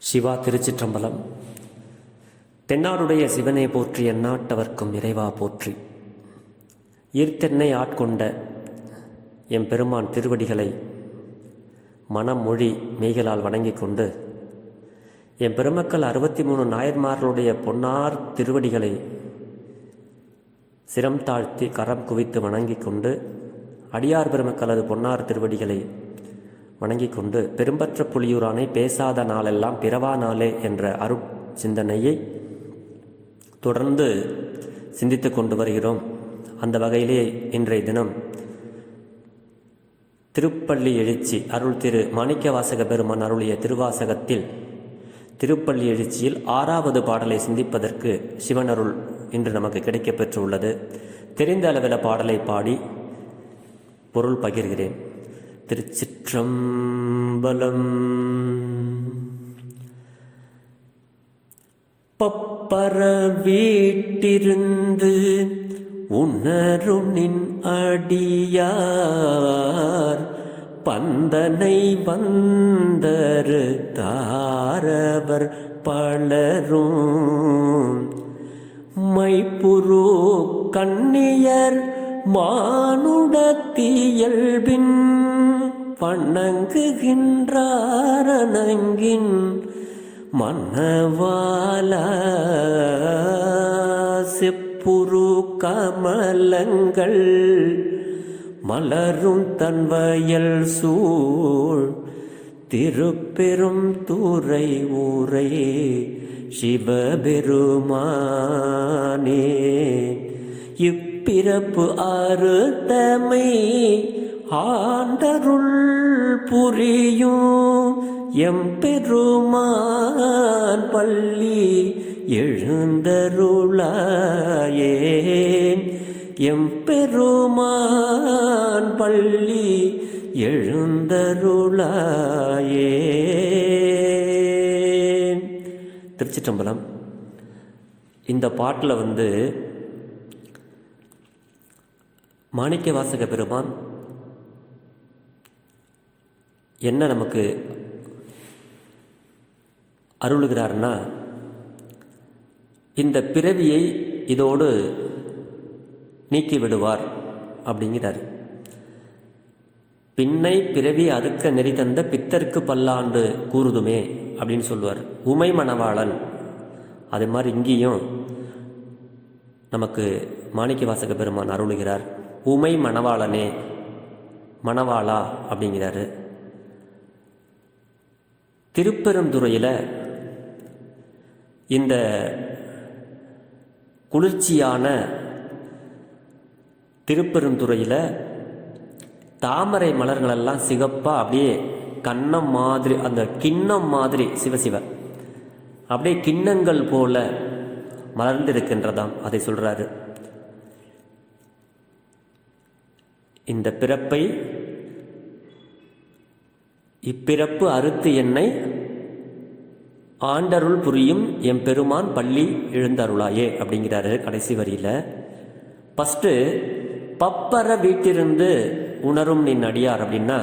சிவா திருச்சிற்றம்பலம். தென்னாடுடைய சிவனை போற்றி, எந்நாட்டவர்க்கும் இறைவா போற்றி. ஈர்த்தென்னை ஆட்கொண்ட எம் பெருமான் திருவடிகளை மனம் மொழி மெய்களால் வணங்கி கொண்டு, என் பெருமக்கள் 63 நாயன்மார்களுடைய பொன்னார் திருவடிகளை சிரம் தாழ்த்தி கரம் குவித்து வணங்கி கொண்டு, அடியார் பெருமக்களது பொன்னார் திருவடிகளை வணங்கி கொண்டு, பெரும்பற்ற புலியூரானை பேசாத நாளெல்லாம் பிறவா நாளே என்ற அருட் சிந்தனையை தொடர்ந்து சிந்தித்து கொண்டு வருகிறோம். அந்த வகையிலே இன்றைய தினம் திருப்பள்ளி எழுச்சி அருள் திரு மாணிக்கவாசக பெருமான் அருளிய திருவாசகத்தில் திருப்பள்ளி எழுச்சியில் 6வது பாடலை சிந்திப்பதற்கு சிவனருள் இன்று நமக்கு கிடைக்கப் பெற்றுள்ளது. தெரிந்த அளவில் பாடலை பாடி பொருள் பகிர்கிறேன். திருச்சிற்றம்பலம். பப்பர வீட்டிருந்து உணரும் நின் அடியார் பந்தனை வந்தரு தாரவர் பலரும் மைப்புரு கண்ணியர் மானுடத்தியல்பின் வணங்குகின்றாரனங்கின் மன்னவால செப்புரு கமலங்கள் மலரும் தன்வயல் சூழ் திருப்பெரும் தூரை ஊரே சிவபெருமானே. இப்பிறப்பு அறுத்தமை ஆண்டருள் புரியும் எம்பெருமான் பள்ளி எழுந்தருளாயே. எம்பெருமான் பள்ளி எழுந்தருளாயே. திருச்சிற்றம்பலம். இந்த பாட்டில் மாணிக்கவாசக பெருமான் என்ன நமக்கு அருளுகிறார்னா, இந்த பிறவியை இதோடு நீக்கி விடுவார் அப்படிங்கிறார். பின்னை பிறவி அதுக்க நெறி தந்த பித்தருக்கு பல்லாண்டு கூறுதுமே அப்படின்னு சொல்லுவார். உமை மணவாளன். அது மாதிரி இங்கேயும் நமக்கு மாணிக்கவாசக பெருமான் அருளுகிறார். உமை மணவாளனே, மணவாளா அப்படிங்கிறாரு. திருப்பெருந்துறையில் இந்த குளிர்ச்சியான திருப்பெருந்துறையில் தாமரை மலர்களெல்லாம் சிகப்பாக அப்படியே கன்னம் மாதிரி, அந்த கிண்ணம் மாதிரி சிவசிவ அப்படியே கிண்ணங்கள் போல மலர்ந்திருக்கின்றதாம். அதை சொல்றாரு. இந்த பிறப்பை இப்பிறப்பு அறுத்து என்னை ஆண்டருள் புரியும் எம்பெருமான் பள்ளி எழுந்தருளாயே அப்படிங்கிறாரு கடைசி வரியில். ஃபஸ்ட்டு பப்பர வீட்டிருந்து உணரும் நின் அடியார் அப்படின்னா,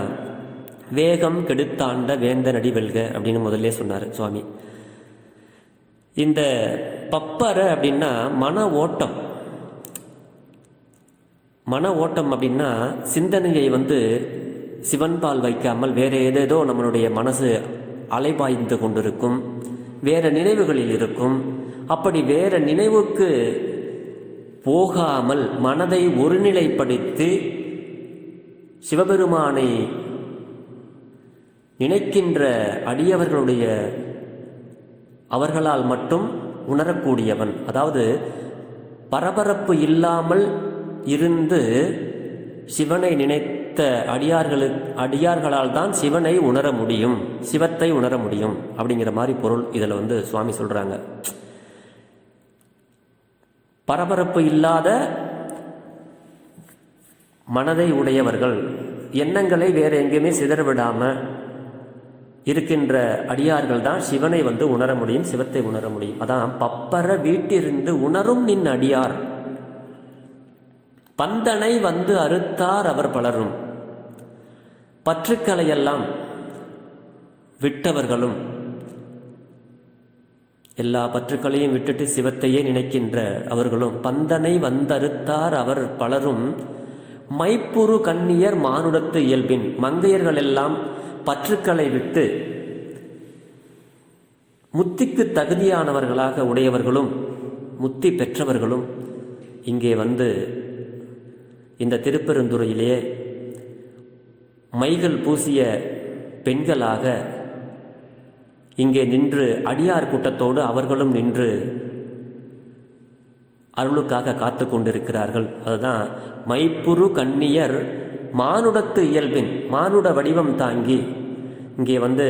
வேகம் கெடுத்தாண்ட வேந்தனடி வெல்க அப்படின்னு முதல்ல சொன்னார் சுவாமி. இந்த பப்பர அப்படின்னா மன ஓட்டம். மன ஓட்டம் அப்படின்னா சிந்தனையை சிவன்பால் வைக்காமல் வேற ஏதேதோ நம்மளுடைய மனசு அலைபாய்ந்து கொண்டிருக்கும், வேற நினைவுகளில் இருக்கும். அப்படி வேற நினைவுக்கு போகாமல் மனதை ஒருநிலைப்படுத்தி சிவபெருமானை நினைக்கின்ற அடியவர்களுடைய அவர்களால் மட்டும் உணரக்கூடியவன். அதாவது பரபரப்பு இல்லாமல் இருந்து சிவனை நினைத்த அடியார்களால் தான் சிவனை உணர முடியும், சிவத்தை உணர முடியும் அப்படிங்கிற மாதிரி பொருள் இதில் சுவாமி சொல்றாங்க. பரபரப்பு இல்லாத மனதை உடையவர்கள், எண்ணங்களை வேற எங்கேயுமே சிதறவிடாம இருக்கின்ற அடியார்கள் தான் சிவனை உணர முடியும், சிவத்தை உணர முடியும். அதான் பப்பர வீட்டிருந்து உணரும் நின் அடியார் பந்தனை அறுத்தார் அவர் பலரும். பற்றுக்களையெல்லாம் விட்டவர்களும் எல்லா பற்றுக்களையும் விட்டுட்டு சிவத்தையே நினைக்கின்ற அவர்களும் பந்தனை வந்தறுத்தார் அவர் பலரும் மைப்புறு கண்ணியர் மானுடத்து இயல்பின் மங்கையர்கள் எல்லாம் பற்றுக்களை விட்டு முத்திக்கு தகுதியானவர்களாக உடையவர்களும் முத்தி பெற்றவர்களும் இங்கே வந்து இந்த திருப்பெருந்துறையிலே மைகள் பூசிய பெண்களாக இங்கே நின்று அடியார் கூட்டத்தோடு அவர்களும் நின்று அருளுக்காக காத்து கொண்டிருக்கிறார்கள். அதுதான் மைப்புறு கண்ணியர் மானுடத்து இயல்பின் மானுட வடிவம் தாங்கி இங்கே வந்து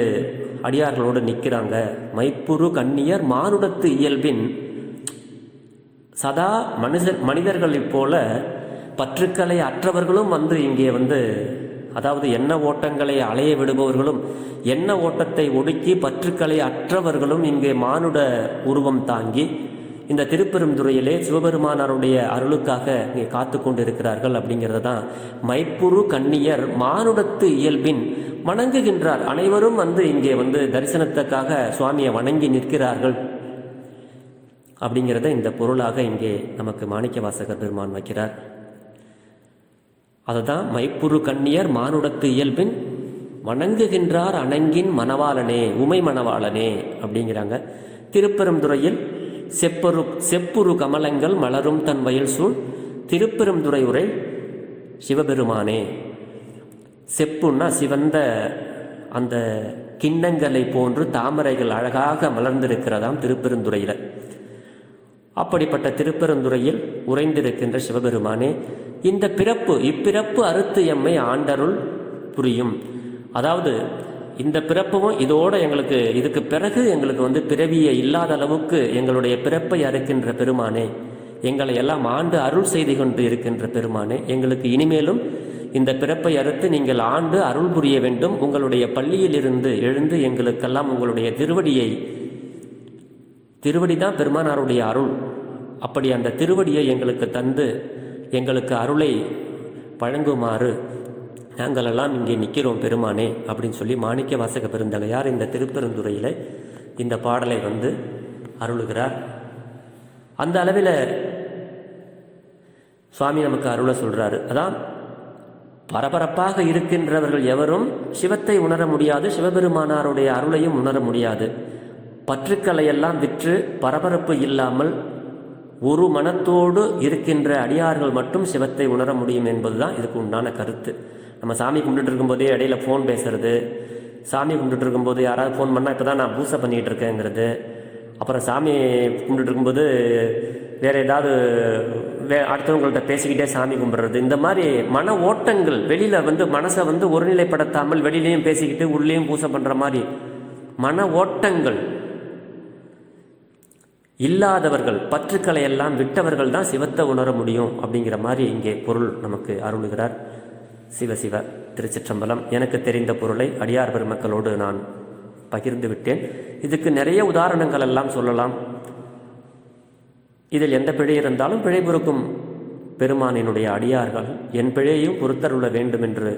அடியார்களோடு நிற்கிறாங்க. மைப்புறு கண்ணியர் மானுடத்து இயல்பின் சதா மனிதர்களைப் போல பற்றுக்களை அற்றவர்களும் வந்து இங்கே வந்து, அதாவது எண்ண ஓட்டங்களை அலைய விடுபவர்களும் எண்ண ஓட்டத்தை ஒடுக்கி பற்றுக்களை அற்றவர்களும் இங்கே மானுட உருவம் தாங்கி இந்த திருப்பெருந்துறையிலே சிவபெருமானாருடைய அருளுக்காக இங்கே காத்து கொண்டிருக்கிறார்கள். அப்படிங்கிறது தான் மைப்புறு கண்ணியர் மானுடத்து இயல்பின் வணங்குகின்றார். அனைவரும் வந்து இங்கே வந்து தரிசனத்துக்காக சுவாமியை வணங்கி நிற்கிறார்கள். அப்படிங்கிறத இந்த பொருளாக இங்கே நமக்கு மாணிக்க வாசகர் பெருமான் வைக்கிறார். அதுதான் மைப்புறு கண்ணியர் மானுடத்து இயல்பின் வணங்குகின்றார் அணங்கின் மணவாளனே உமை மணவாளனே அப்படிங்கிறாங்க. திருப்பெருந்துறையில் செப்புரு கமலங்கள் மலரும் தன் வயல் சூழ் திருப்பெருந்துறை உரை சிவபெருமானே. செப்புன்னா சிவந்த அந்த கிண்ணங்களை போன்று தாமரைகள் அழகாக மலர்ந்திருக்கிறதாம் திருப்பெருந்துறையில். அப்படிப்பட்ட திருப்பெருந்துறையில் உறைந்திருக்கின்ற சிவபெருமானே, இந்த இப்பிறப்பு அறுத்து எம்மை ஆண்டருள் புரியும். அதாவது இந்த பிறப்பும் இதோடு எங்களுக்கு இதுக்கு பிறகு எங்களுக்கு வந்து பிறவியை இல்லாத அளவுக்கு எங்களுடைய பிறப்பை அறுக்கின்ற பெருமானே, எங்களை எல்லாம் ஆண்டு அருள் செய்து கொண்டு இருக்கின்ற பெருமானே, எங்களுக்கு இனிமேலும் இந்த பிறப்பை அறுத்து நீங்கள் ஆண்டு அருள் புரிய வேண்டும். உங்களுடைய பள்ளியிலிருந்து எழுந்து எங்களுக்கெல்லாம் உங்களுடைய திருவடி தான் பெருமானாருடைய அருள். அப்படி அந்த திருவடியை எங்களுக்கு தந்து எங்களுக்கு அருளை வழங்குமாறு நாங்களெல்லாம் இங்கே நிற்கிறோம் பெருமானே அப்படின்னு சொல்லி மாணிக்க வாசக பெருந்தகையார் இந்த திருப்பெருந்துறையில் இந்த பாடலை வந்து அருளுகிறார். அந்த அளவில் சுவாமி நமக்கு அருளை சொல்கிறாரு. அதான் பரபரப்பாக இருக்கின்றவர்கள் எவரும் சிவத்தை உணர முடியாது, சிவபெருமானாருடைய அருளையும் உணர முடியாது. பற்றுக்களை எல்லாம் விற்று பரபரப்பு இல்லாமல் ஒரு மனத்தோடு இருக்கின்ற அடியார்கள் மட்டும் சிவத்தை உணர முடியும் என்பதுதான் இதுக்கு உண்டான கருத்து. நம்ம சாமி கும்பிட்டு இருக்கும்போதே இடையில ஃபோன் பேசுறது, சாமி கும்பிட்டு இருக்கும்போது யாராவது ஃபோன் பண்ணால் இப்போ தான் நான் பூசை பண்ணிகிட்டு இருக்கேங்கிறது, அப்புறம் சாமி கும்பிட்டு இருக்கும்போது வேறு ஏதாவது அடுத்தவங்கள்ட்ட பேசிக்கிட்டே சாமி கும்பிட்றது, இந்த மாதிரி மன ஓட்டங்கள் வெளியில் வந்து மனசை வந்து ஒருநிலைப்படுத்தாமல் வெளியிலையும் பேசிக்கிட்டு உள்ளேயும் பூசை பண்ணுற மாதிரி மன ஓட்டங்கள் இல்லாதவர்கள், பற்றுக்களை எல்லாம் விட்டவர்கள் தான் சிவத்தை உணர முடியும். அப்படிங்கிற மாதிரி இங்கே பொருள் நமக்கு அருளுகிறார். சிவசிவ திருச்சிற்றம்பலம். எனக்கு தெரிந்த பொருளை அடியார் பெருமக்களோடு நான் பகிர்ந்து விட்டேன். இதுக்கு நிறைய உதாரணங்கள் எல்லாம் சொல்லலாம். இதில் எந்த பிழை இருந்தாலும் பிழை பொறுக்கும் பெருமானினுடைய அடியார்கள் என் பிழையையும் பொறுத்தருள வேண்டும் என்று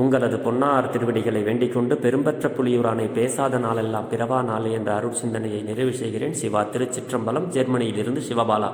உங்களது பொன்னார் திருவடிகளை வேண்டிக் கொண்டு பெரும்பற்ற புலியூரானை பேசாத நாளெல்லாம் பிறவா நாளே என்ற அருள் சிந்தனையை நிறைவு செய்கிறேன். சிவா திருச்சிற்றம்பலம், ஜெர்மனியிலிருந்து சிவபாலா.